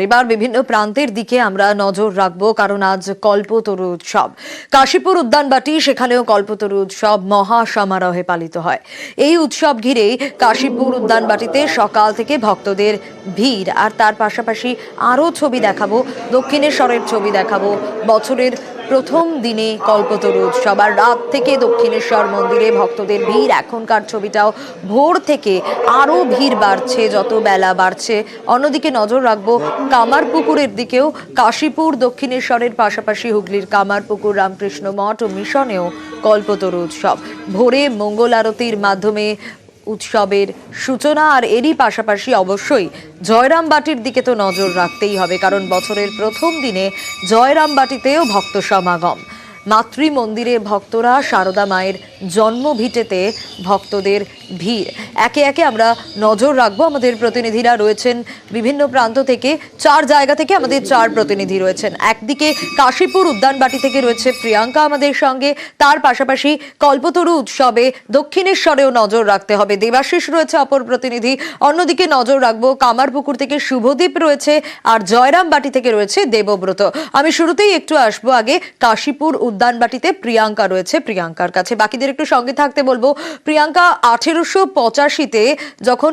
এবার বিভিন্ন প্রান্তের দিকে আমরা নজর রাখবো, কারণ আজ কল্পতরু উৎসব। কাশীপুর উদ্যানবাটি, সেখানেও কল্পতরু উৎসব মহা সমারোহে পালিত হয়। এই উৎসব ঘিরেই কাশীপুর উদ্যানবাটিতে সকাল থেকে ভক্তদের ভিড়। আর তার পাশাপাশি আরো ছবি দেখাবো, দক্ষিণেশ্বরের ছবি দেখাবো। বছরের প্রথম দিনে কল্পতরু উৎসব, আর রাত থেকে দক্ষিণেশ্বর মন্দিরে ভক্তদের ভিড়। এখনকার ছবিটাও ভোর থেকে আরো ভিড় বাড়ছে যত বেলা বাড়ছে। অন্যদিকে নজর রাখবো কামারপুকুরের দিকেও। কাশীপুর দক্ষিণেশ্বরের পাশাপাশি হুগলির কামারপুকুর, রামকৃষ্ণ মঠ ও মিশনেও কল্পতরু উৎসব। ভোরে মঙ্গল আরতির মাধ্যমে উৎসবের সূচনা। আর এরই পাশাপাশি অবশ্যই জয়রামবাটির দিকে তো নজর রাখতেই হবে, কারণ বছরের প্রথম দিনে জয়রামবাটিতেও ভক্ত সমাগম। মাতৃ মন্দিরে ভক্তরা, সারদা মায়ের জন্মভিটেতে ভক্তদের ভিড়। একে একে আমরা নজর রাখবো। আমাদের প্রতিনিধিরা রয়েছেন বিভিন্ন প্রান্ত থেকে, চার জায়গা থেকে আমাদের চার প্রতিনিধি রয়েছেন। একদিকে কাশীপুর উদ্যানবাটি থেকে রয়েছে প্রিয়াঙ্কা আমাদের সঙ্গে, তার পাশাপাশি কল্পতরু উৎসবে দক্ষিণেশ্বরেও নজর রাখতে হবে দেবাশিস রয়েছে অপর প্রতিনিধি। অন্যদিকে নজর রাখবো কামারপুকুর থেকে শুভদীপ রয়েছে, আর জয়রামবাটি থেকে রয়েছে দেবব্রত। আমি শুরুতেই একটু আসবো আগে কাশীপুর উদ্যানবাটিতে প্রিয়াঙ্কা রয়েছে, প্রিয়াঙ্কার কাছে। বাকিদের একটু সঙ্গে থাকতে বলবো। প্রিয়াঙ্কা, 1885-তে যখন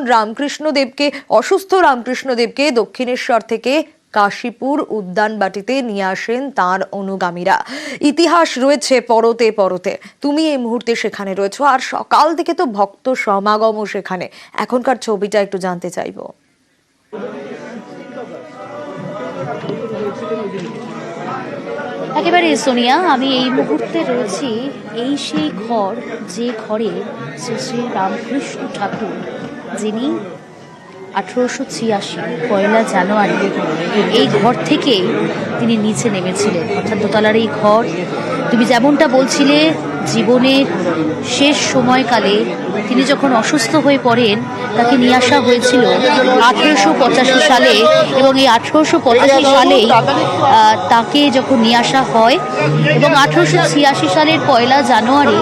অসুস্থ রামকৃষ্ণদেবকে দক্ষিণেশ্বর থেকে কাশীপুর উদ্যানবাটিতে নিয়ে আসেন তার অনুগামীরা, ইতিহাস রয়েছে পরতে পরতে। তুমি এই মুহূর্তে সেখানে রয়েছো, আর সকাল থেকে তো ভক্ত সমাগমও সেখানে। এখনকার ছবিটা একটু জানতে চাইবো। একেবারে সোনিয়া, আমি এই মুহূর্তে রয়েছি এই সেই ঘর, যে ঘরে শ্রী শ্রী রামকৃষ্ণ ঠাকুর, যিনি 1886 পয়লা জানুয়ারি এই ঘর থেকে তিনি নিচে নেমেছিলেন, অর্থাৎ দোতলার এই ঘর। তুমি যেমনটা বলছিলে, জীবনের শেষ সময়কালে তিনি যখন অসুস্থ হয়ে পড়েন, তাকে নিয়ে আসা হয়েছিল 1885 সালে, এবং এই 1885 সালেই তাকে যখন নিয়ে আসা হয়, এবং 1886 সালের পয়লা জানুয়ারি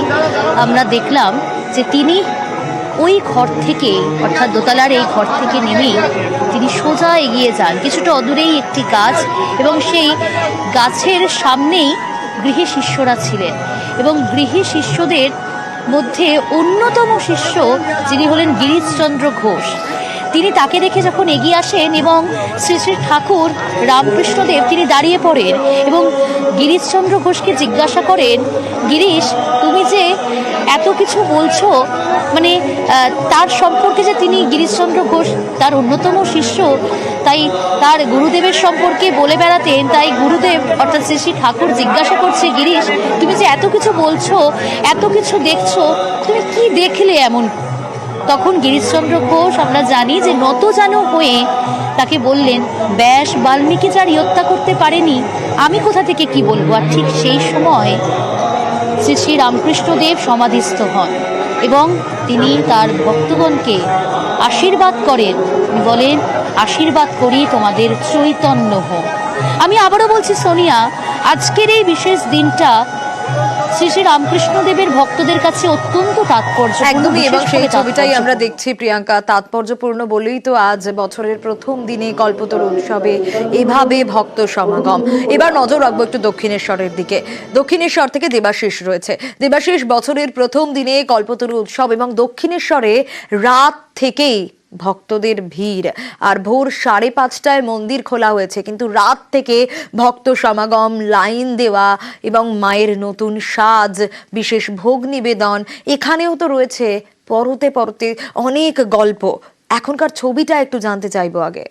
আমরা দেখলাম যে তিনি ওই ঘর থেকে, অর্থাৎ দোতলার এই ঘর থেকে নেমে তিনি সোজা এগিয়ে যান কিছুটা অদূরেই একটি গাছ, এবং সেই গাছের সামনেই গৃহী শিষ্যরা ছিলেন। এবং গৃহী শিষ্যদের মধ্যে অন্যতম শিষ্য যিনি হলেন গিরিশচন্দ্র ঘোষ, তিনি তাকে দেখে যখন এগিয়ে আসেন এবং শ্রী শ্রী ঠাকুর রামকৃষ্ণদেব তিনি দাঁড়িয়ে পড়েন এবং গিরিশচন্দ্র ঘোষকে জিজ্ঞাসা করেন, গিরিশ, তুমি যে এত কিছু বলছো, মানে তার সম্পর্কে, যে তিনি গিরিশচন্দ্র ঘোষ তার অন্যতম শিষ্য, তাই তার গুরুদেবের সম্পর্কে বলে বেড়াতেন। তাই গুরুদেব অর্থাৎ শ্রী শ্রী ঠাকুর জিজ্ঞাসা করছে, গিরিশ, তুমি যে এত কিছু বলছো, এত কিছু দেখছো, তুমি কি দেখলে এমন? তখন গিরিশচন্দ্র ঘোষ, আমরা জানি যে নত যেন হয়ে তাকে বললেন, ব্যাস বাল্মীকি যার হত্যা করতে পারেনি, আমি কোথা থেকে কি বলবো। আর ঠিক সেই সময় শ্রী শ্রী রামকৃষ্ণদেব সমাধিস্থ হন এবং তিনি তার ভক্তগণকে আশীর্বাদ করেন, বলেন, আশীর্বাদ করি তোমাদের চৈতন্য হোক। আমি আবারও বলছি সোনিয়া, আজকের এই বিশেষ দিনটা শ্রী শ্রী রামকৃষ্ণদেবের ভক্তদের কাছে অত্যন্ত তাৎপর্যপূর্ণ। একদমই, এবং সেই ছবিটাই আমরা দেখছি প্রিয়াঙ্কা। তাৎপর্যপূর্ণ বলেই তো আজ বছরের প্রথম দিনে কল্পতরু উৎসবে এভাবে ভক্ত সমাগম। এবার নজর রাখবো একটু দক্ষিণেশ্বরের দিকে। দক্ষিণেশ্বর থেকে দেবাশিস রয়েছে। দেবাশিস, বছরের প্রথম দিনে কল্পতরু উৎসব এবং দক্ষিণেশ্বরে রাত থেকেই ভক্তদের ভিড়। আর ভোর 5:30টায় মন্দির খোলা হয়েছে, কিন্তু রাত থেকে ভক্ত সমাগম, লাইন দেওয়া এবং মায়ের নতুন সাজ, বিশেষ ভোগ নিবেদন। এখানেও তো রয়েছে পরতে পরতে অনেক গল্প। এখনকার ছবিটা একটু জানতে চাইবো আগে।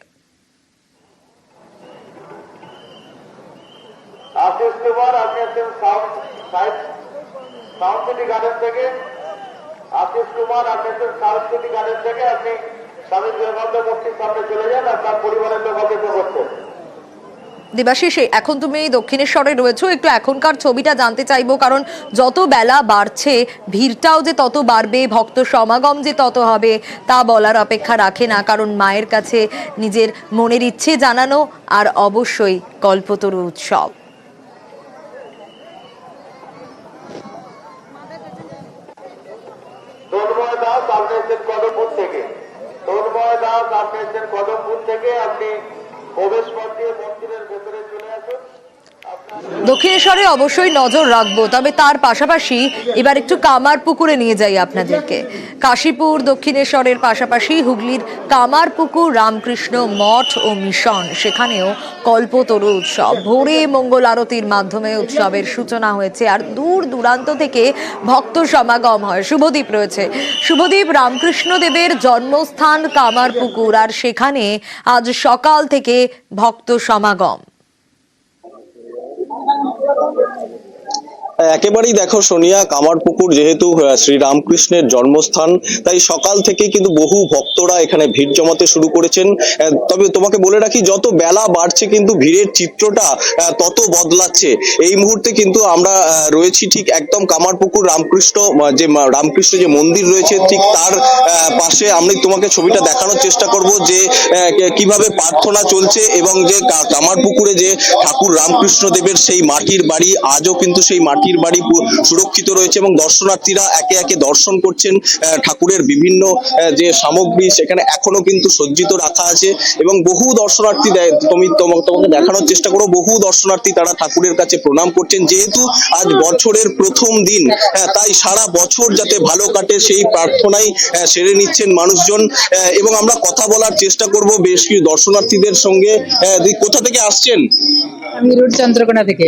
আশিস কুমার, আপনি সাউথ সিটি গার্ডেন থেকে, আশিস কুমার, আপনি সাউথ সিটি গার্ডেন থেকে আপনি স্বামী বিবেকানন্দ মূর্তির সামনে চলে যান, আর তার পরিবারের লোক অপেক্ষা করছেন। দেবাশিস, এখন তুমি দক্ষিণেশ্বরে রয়েছো, একটু এখনকার ছবিটা জানতে চাইবো, কারণ যত বেলা বাড়ছে ভিড়টাও যে তত বাড়বে, ভক্ত সমাগম যে তত হবে, তা বলার অপেক্ষা রাখে না। কারণ মায়ের কাছে নিজের মনের ইচ্ছে জানানো, আর অবশ্যই কল্পতরু উৎসব। তন্ময় দাস, আপনি এসেছেন কদমপুর থেকে। তন্ময় দাস, আপনি এসেছেন কদমপুর থেকে। আপনি প্রবেশ পথ দিয়ে মন্দিরের ভেতরে চলে আসুন। দক্ষিণেশ্বরে অবশ্যই নজর রাখবো, তবে তার পাশাপাশি এবার একটু কামারপুকুরে নিয়ে যাই আপনাদেরকে। কাশীপুর দক্ষিণেশ্বরের পাশাপাশি হুগলির কামারপুকুর রামকৃষ্ণ মঠ ও মিশন, সেখানেও কল্পতরু উৎসব। ভোরে মঙ্গল আরতির মাধ্যমে উৎসবের সূচনা হয়েছে, আর দূর দূরান্ত থেকে ভক্ত সমাগম হয়। শুভদীপ রয়েছে। শুভদীপ, রামকৃষ্ণ দেবের জন্মস্থান কামারপুকুর, আর সেখানে আজ সকাল থেকে ভক্ত সমাগম। একেবারেই দেখো সোনিয়া, কামারপুকুর যেহেতু শ্রীরামকৃষ্ণের জন্মস্থান, তাই সকাল থেকে কিন্তু বহু ভক্তরা এখানে ভিড় জমাতে শুরু করেছেন। তবে তোমাকে বলে রাখি, যত বেলা বাড়ছে কিন্তু ভিড়ের চিত্রটা তত বদলাচ্ছে। এই মুহূর্তে কিন্তু আমরা রয়েছি ঠিক একদম কামারপুকুর রামকৃষ্ণ যে মন্দির রয়েছে ঠিক তার পাশে। আমি তোমাকে ছবিটা দেখানোর চেষ্টা করব যে কিভাবে প্রার্থনা চলছে, এবং যে কামারপুকুরে যে ঠাকুর রামকৃষ্ণ দেবের সেই মাটির বাড়ি, আজও কিন্তু সেই মাটির বাড়ি সুরক্ষিত রয়েছে, এবং দর্শনার্থীরা একে একে দর্শন করছেন। ঠাকুরের বিভিন্ন যে সামগ্রী সেখানে এখনো কিন্তু সজ্জিত রাখা আছে, এবং বহু দর্শনার্থী তোমাকে দেখানোর চেষ্টা করো, বহু দর্শনার্থী তারা ঠাকুরের কাছে প্রণাম করছেন। যেহেতু আজ বছরের প্রথম দিন, তাই সারা বছর যাতে ভালো কাটে সেই প্রার্থনাই সেরে নিচ্ছেন মানুষজন। এবং আমরা কথা বলার চেষ্টা করব বেশ কিছু দর্শনার্থীদের সঙ্গে। কোথা থেকে আসছেন? আমি রোড চন্দ্রকোনা থেকে।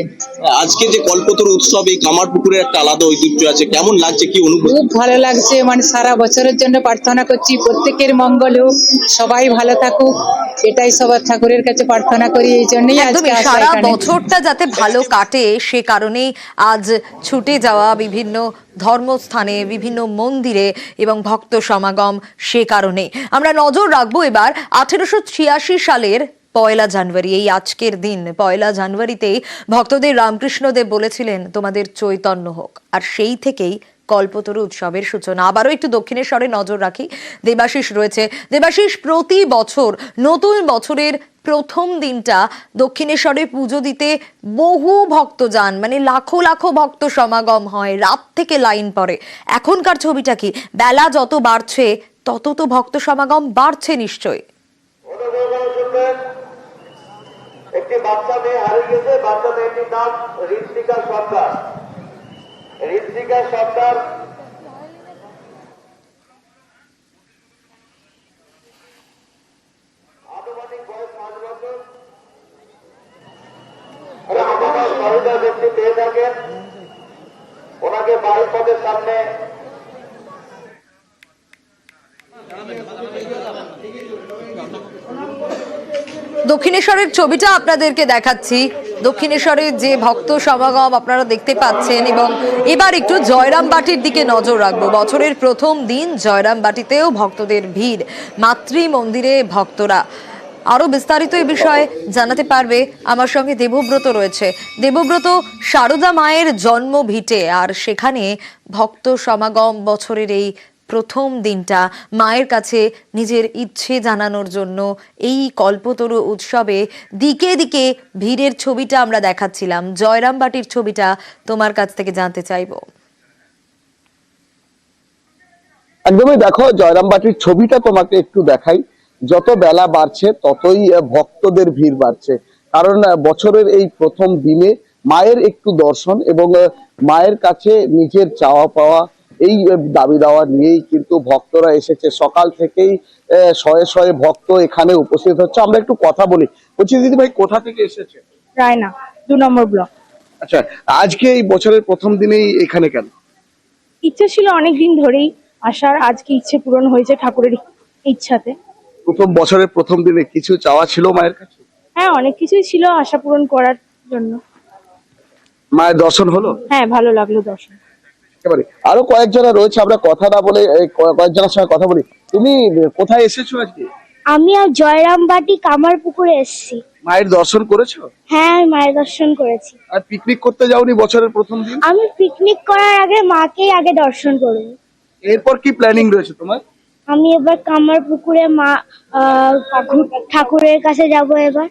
আজকে যে কল্পতরু উৎসব, এই কামারপুকুরের একটা আলাদা ঐতিহ্য আছে, কেমন লাগছে, কি অনুভূতি? খুব ভালো লাগছে, মানে সারা বছরের জন্য প্রার্থনা করছি প্রত্যেকের মঙ্গল হোক, সবাই ভালো থাকুক, এটাই সবার ঠাকুরের কাছে প্রার্থনা করি। এই জন্যই আজকে একদমই, আসা সারা এখানে। বছরটা যাতে ভালো কাটে সে কারণেই আজ ছুটে যাওয়া বিভিন্ন ধর্মস্থানে, বিভিন্ন মন্দিরে এবং ভক্ত সমাগম সে কারণে। আমরা নজর রাখবো এবার 1886 সালের 1 জানুয়ারি, এই আজকের দিন 1 জানুয়ারিতেই ভক্তদের রামকৃষ্ণদেব বলেছিলেন তোমাদের চৈতন্য হোক, আর সেই থেকেই কল্পতরু উৎসবের সূচনা। আবারও একটু দক্ষিণেশ্বরে নজর রাখি। দেবাশিস রয়েছে। দেবাশিস, প্রতি বছর নতুন বছরের প্রথম দিনটা দক্ষিণেশ্বরে পুজো দিতে বহু ভক্ত যান, মানে লাখো লাখো ভক্ত সমাগম হয়, রাত থেকে লাইন পড়ে। এখনকার ছবিটা কি? বেলা যত বাড়ছে তত তো ভক্ত সমাগম বাড়ছে নিশ্চয়ই। একটি বাচ্চা মেয়ে হারিয়ে গেছে। বাচ্চা মেয়েটির নাম ঋত্বিকা সর্দার। ঋত্বিকা সর্দার আনুমানিক বয়স 5 বছর। সহৃদয় ব্যক্তি পেয়ে থাকেন, ওনাকে বাড়ির পথের সামনে দক্ষিণেশ্বরের ছবিটা আপনাদেরকে দেখাচ্ছি। দক্ষিণেশ্বরের যে ভক্ত সমাগম আপনারা দেখতে পাচ্ছেন, এবং এবার একটু জয়রামবাটির দিকে নজর রাখবো। বছরের প্রথম দিন জয়রামবাটিতেও ভক্তদের ভিড়, মাতৃ মন্দিরে ভক্তরা। আরো বিস্তারিত এই বিষয়ে জানাতে পারবে আমার সঙ্গে দেবব্রত রয়েছে। দেবব্রত, সারদা মায়ের জন্ম ভিটে, আর সেখানে ভক্ত সমাগম বছরের এই প্রথম দিনটা মায়ের কাছে নিজের ইচ্ছে জানানোর জন্য এই কল্পতরু উৎসবে দিকে দিকে ভিড়ের ছবিটা আমরা দেখাচ্ছিলাম। জয়রামবাটির ছবিটা তোমার কাছ থেকে জানতে চাইবো। একদমই, দেখো জয়রামবাটির ছবিটা তোমাকে একটু দেখাই। যত বেলা বাড়ছে ততই ভক্তদের ভিড় বাড়ছে, কারণ বছরের এই প্রথম দিনে মায়ের একটু দর্শন এবং মায়ের কাছে নিজের চাওয়া পাওয়া, এই দাবি দাওয়া নিয়েই কিন্তু ভক্তরা এসেছে। সকাল থেকেই শয়ে শয়ে ভক্ত এখানে উপস্থিত হচ্ছে। আমরা একটু কথা বলি। বলছি দিদি ভাই, কোথা থেকে এসেছে? রায়না 2 নম্বর ব্লক। আচ্ছা, আজকে এই বছরের প্রথম দিনেই এখানে কেন? ইচ্ছে ছিল অনেক দিন ধরেই আসার, আজকে ইচ্ছে পূরণ হয়েছে ঠাকুরের ইচ্ছাতে। প্রথম বছরের প্রথম দিনে কিছু চাওয়া ছিল মায়ের কাছে? হ্যাঁ, অনেক কিছুই ছিল আশা পূরণ করার জন্য। মায়ের দর্শন হলো? হ্যাঁ, ভালো লাগলো দর্শন। একেবারে আরো কয়েকজনা রয়েছে, আমরা কথা না বলে কয়েকজনের সঙ্গে কথা বলি। তুমি কোথায় এসেছো আজকে? আমি আর জয়রামবাটি কামারপুকুরে এসেছি। মায়ের দর্শন করেছো? হ্যাঁ, আমি মায়ের দর্শন করেছি। আর পিকনিক করতে যাওনি বছরের প্রথম দিন? আমি পিকনিক করার আগে মাকেই আগে দর্শন করব। এরপর কি প্ল্যানিং রয়েছে তোমার? আমি এবার কামারপুকুরে মা ঠাকুরের কাছে যাব এবার।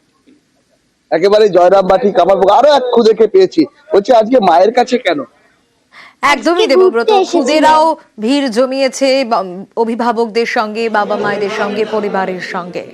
একেবারে জয়রামবাটি কামারপুকুর। আরো এক খুদেকে পেয়েছি, বলছি আজকে মায়ের কাছে কেন? একদমই দেবব্রত, খুদেরাও ভিড় জমিয়েছে অভিভাবকদের সঙ্গে, বাবা মায়েদের সঙ্গে, পরিবারের সঙ্গে।